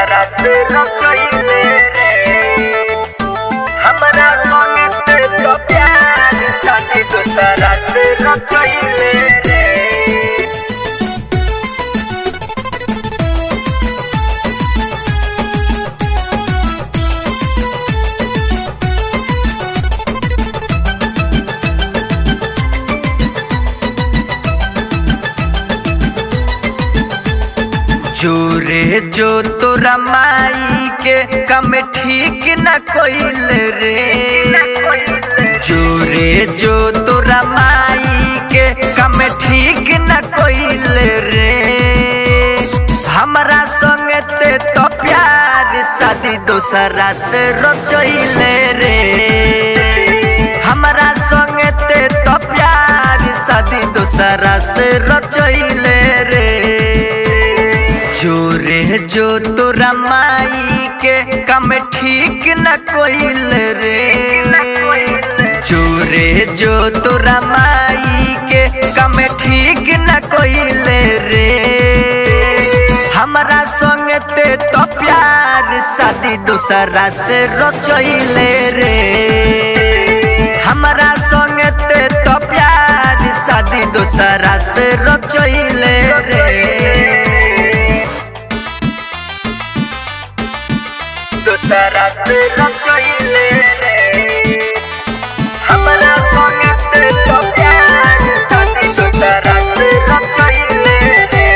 दूसरा से रचैले रे हमरा संगे ते तो प्यार शादी दूसरा से रचैले रे। जोरे जो तोरा माई के कम ठीक न कोइल रे जोरे जो तोरा माई के कम ठीक न कोइल रे हमरा संगे ते तो प्यार शादी दूसरा से रचैले रे हमरा संगे ते तो प्यार शादी दूसरा से रचैले रे। जोरे जो तोरा माई के कम ठीक न कोइल रे जोरे जो तोरा माई के कम ठीक न कोइल रे हमरा संगे ते तो प्यार शादी दूसरा से रचैले रे हमरा संगे ते तो प्यार शादी दूसरा से रचैले रे। दूसरा से रचैले रे हमरा संगे ते तो प्यार शादी दूसरा से रचैले रे।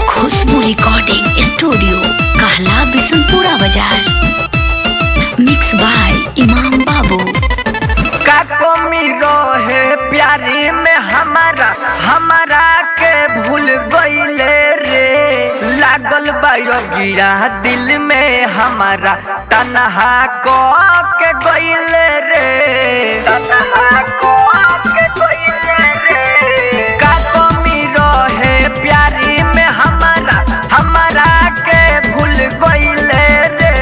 खुशबू रिकॉर्डिंग स्टूडियो कहला बिशनपुरा बाजार मिक्स बाय इमाम बाबू। का कमी रहे प्यारी में हमारा के भूल गईले रे लागल बायोगिया दिल में हमारा तन्हा को के गईले रे तन्हा को के गईले रे। का कमी रहे प्यारी में हमारा के भूल गईले रे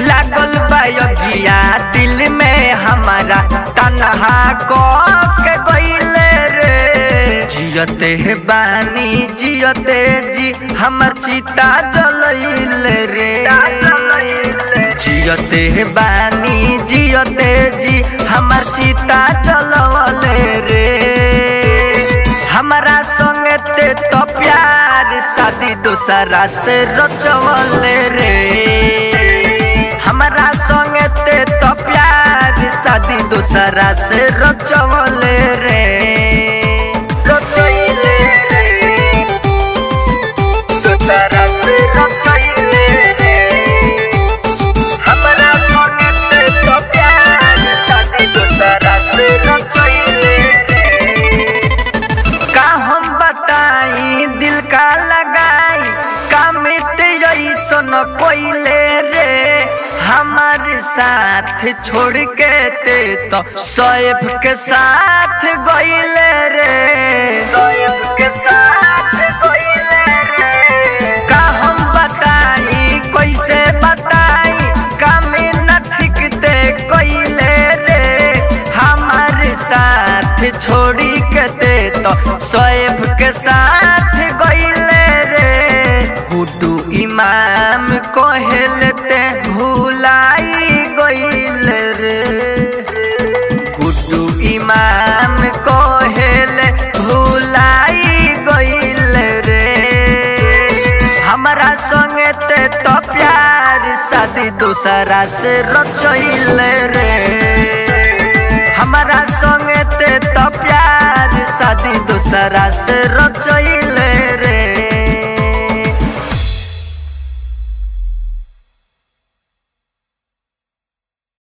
लागल बायोगिया दिल में हमारा तन्हा को के गईले रे। जियते बानी जियते जी हमर चिता जलैले रे जियते बानी जियते जी हमर चिता जलवले रे। हमरा संगे ते तो प्यार शादी दूसरा से रचवले रे हमरा संगे ते तो प्यार शादी दूसरा से रचवले रे। रचैले रे दूसरा से रचैले रे हमरा संगे ते तो प्यार शादी दूसरा से रचैले रे। का हम बताई दिल का लगाई कामित ऐसन कोइले रे हमारे साथ छोड़ के ते तो सैफ के साथ गईले रे सैफ के साथ गईले रे। का हम बताई कैसे बताई कामी न ठीक ते कोइले रे हमारे साथ छोड़ी के ते तो सैफ के साथ गईले रे। गुड्डू इमाम कहलते भुलाई गईल रे गुड्डू इमाम कहले भुलाई गईल रे। हमरा संगे ते तो प्यार शादी दूसरा से रचैले रे हमरा संगे ते तो प्यार शादी दूसरा से